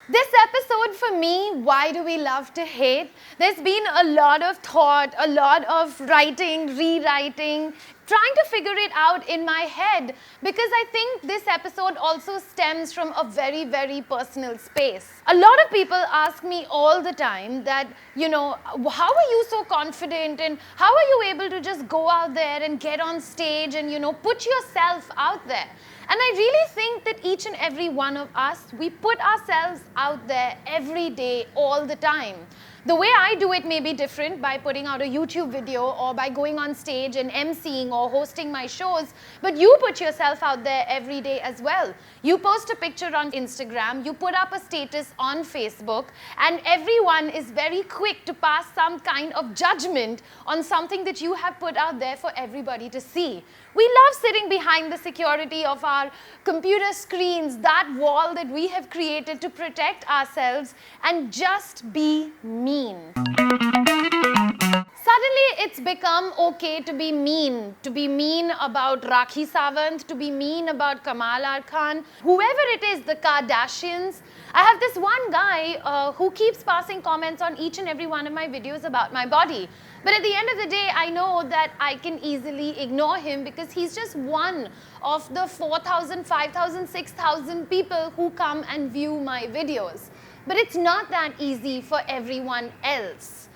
This episode for me, why do we love to hate? There's been a lot of thought, a lot of writing, rewriting, trying to figure it out in my head because I think this episode also stems from a very, very personal space. A lot of people ask me all the time that, how are you so confident and how are you able to just go out there and get on stage and, put yourself out there? And I really think that each and every one of us, we put ourselves out there every day, all the time. The way I do it may be different by putting out a YouTube video or by going on stage and emceeing or hosting my shows, but you put yourself out there every day as well. You post a picture on Instagram, you put up a status on Facebook, and everyone is very quick to pass some kind of judgment on something that you have put out there for everybody to see. We love sitting behind the security of our computer screens, that wall that we have created to protect ourselves and just be mean. Suddenly, it's become okay to be mean about Rakhi Sawant, to be mean about Kamal R. Khan, whoever it is, the Kardashians. I have this one guy who keeps passing comments on each and every one of my videos about my body. But at the end of the day, I know that I can easily ignore him because he's just one of the 4,000, 5,000, 6,000 people who come and view my videos. But it's not that easy for everyone else.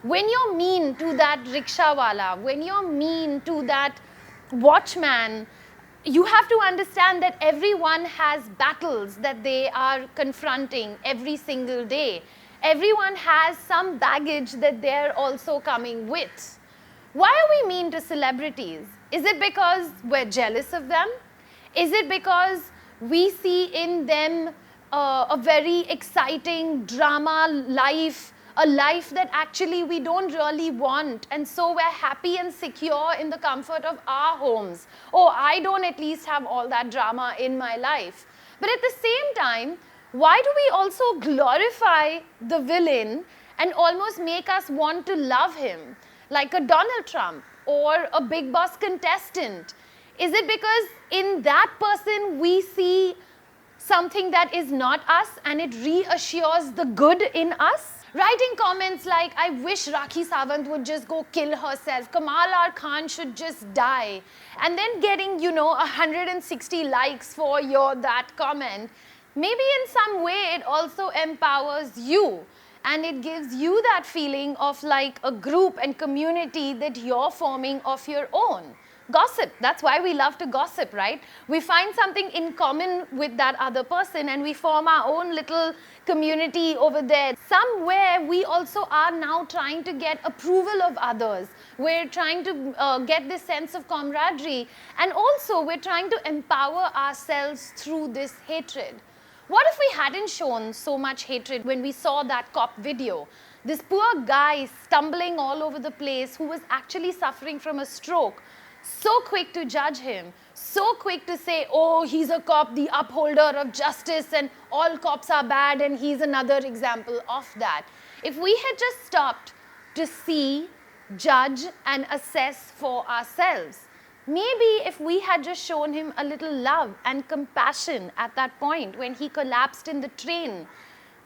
When you're mean to that rickshawala, when you're mean to that watchman, you have to understand that everyone has battles that they are confronting every single day. Everyone has some baggage that they're also coming with. Why are we mean to celebrities? Is it because we're jealous of them? Is it because we see in them a very exciting drama life, a life that actually we don't really want, and so we're happy and secure in the comfort of our homes? Oh, I don't at least have all that drama in my life. But at the same time, why do we also glorify the villain and almost make us want to love him, like a Donald Trump or a Big Boss contestant? Is it because in that person we see something that is not us and it reassures the good in us? Writing comments like, I wish Rakhi Sawant would just go kill herself, Kamal R. Khan should just die, and then getting, 160 likes for that comment, maybe in some way it also empowers you and it gives you that feeling of like a group and community that you're forming of your own. Gossip, that's why we love to gossip, right? We find something in common with that other person and we form our own little community over there. Somewhere we also are now trying to get approval of others. We're trying to get this sense of camaraderie, and also we're trying to empower ourselves through this hatred. What if we hadn't shown so much hatred when we saw that cop video? This poor guy stumbling all over the place who was actually suffering from a stroke. So quick to judge him, so quick to say, oh, he's a cop, the upholder of justice, and all cops are bad, and he's another example of that. If we had just stopped to see, judge, and assess for ourselves, maybe if we had just shown him a little love and compassion at that point when he collapsed in the train,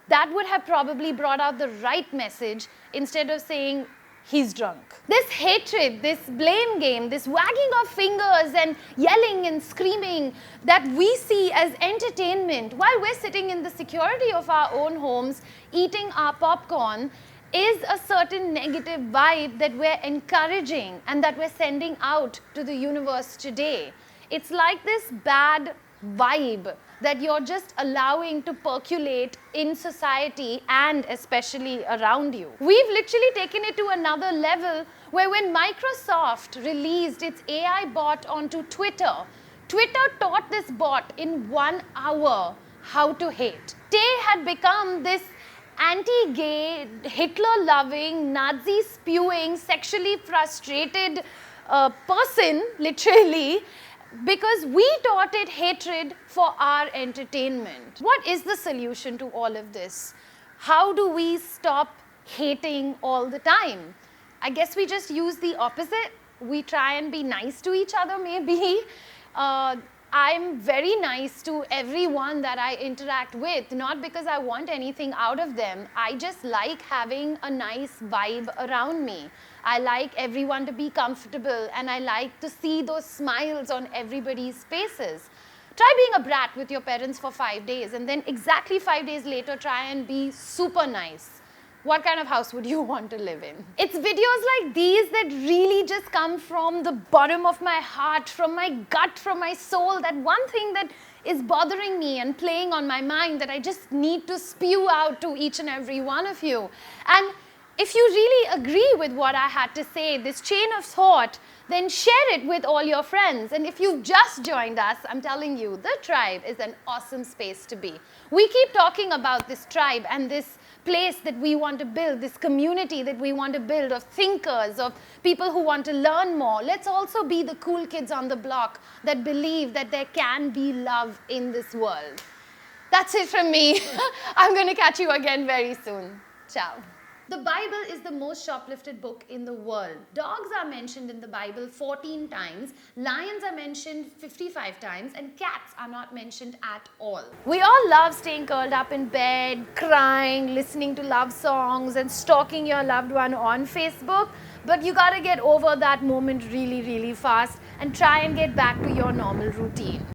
that would have probably brought out the right message instead of saying, he's drunk. This hatred, this blame game, this wagging of fingers and yelling and screaming that we see as entertainment while we're sitting in the security of our own homes eating our popcorn is a certain negative vibe that we're encouraging and that we're sending out to the universe today. It's like this bad vibe that you're just allowing to percolate in society and especially around you. We've literally taken it to another level where when Microsoft released its AI bot onto Twitter, Twitter taught this bot in 1 hour how to hate. Tay had become this anti-gay, Hitler-loving, Nazi-spewing, sexually frustrated person, literally, because we taught it hatred for our entertainment. What is the solution to all of this? How do we stop hating all the time? I guess we just use the opposite. We try and be nice to each other, maybe. I'm very nice to everyone that I interact with, not because I want anything out of them. I just like having a nice vibe around me. I like everyone to be comfortable, and I like to see those smiles on everybody's faces. Try being a brat with your parents for 5 days, and then exactly 5 days later, try and be super nice. What kind of house would you want to live in? It's videos like these that really just come from the bottom of my heart, from my gut, from my soul. That one thing that is bothering me and playing on my mind that I just need to spew out to each and every one of you. And if you really agree with what I had to say, this chain of thought, then share it with all your friends. And if you've just joined us, I'm telling you, the tribe is an awesome space to be. We keep talking about this tribe and this place that we want to build, this community that we want to build of thinkers, of people who want to learn more. Let's also be the cool kids on the block that believe that there can be love in this world. That's it from me. I'm going to catch you again very soon. Ciao. The Bible is the most shoplifted book in the world. Dogs are mentioned in the Bible 14 times, lions are mentioned 55 times, and cats are not mentioned at all. We all love staying curled up in bed, crying, listening to love songs, and stalking your loved one on Facebook. But you gotta get over that moment really, really fast and try and get back to your normal routine.